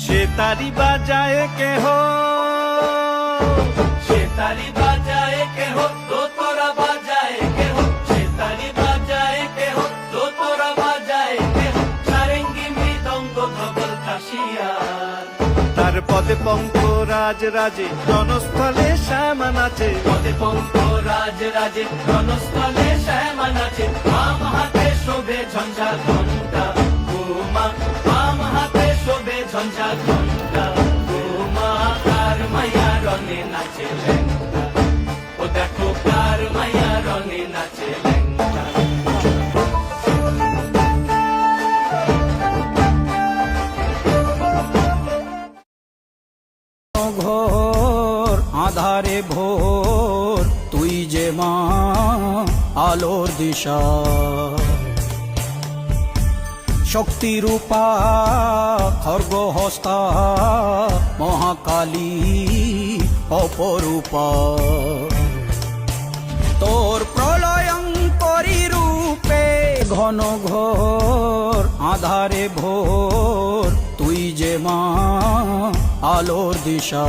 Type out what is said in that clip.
সে তারি বাজায় কেহ, সে তারি বাজায় কেহ, তো তোরা বাজায় কেহ, সে তারি বাজায় কেহ, তো তোরা বাজায় কেহ, সারেঙ্গি মৃদঙ্গ ধবল কাশিয়ার। তার পদে পঙ্ক রাজ রাজে, জনস্থলে শ্যামা নাচে, পদে পঙ্ক রাজ রাজে, জনস্থলে শ্যামা নাচে। বাম হাতে শোভে ঝঞ্ঝা ঘণ্টা, ঘুমা বাম হাতে শোভে ঝঞ্ঝা ঘণ্টা, ঘুমা কার মাইয়া রঙে নাচে লেঙ্গা, ও দেখো কার মাইয়া রঙে নাচে লেঙ্গা। ঘোর আধারে ভোর, তুই যে মা আলোর দিশা, শক্তিরূপা খর্গহস্তা, মহাকালী অপরূপা। তোর প্রলয়ঙ্করী রূপে ঘন ঘোর আধারে ভোর, তুই যে মা আলোর দিশা।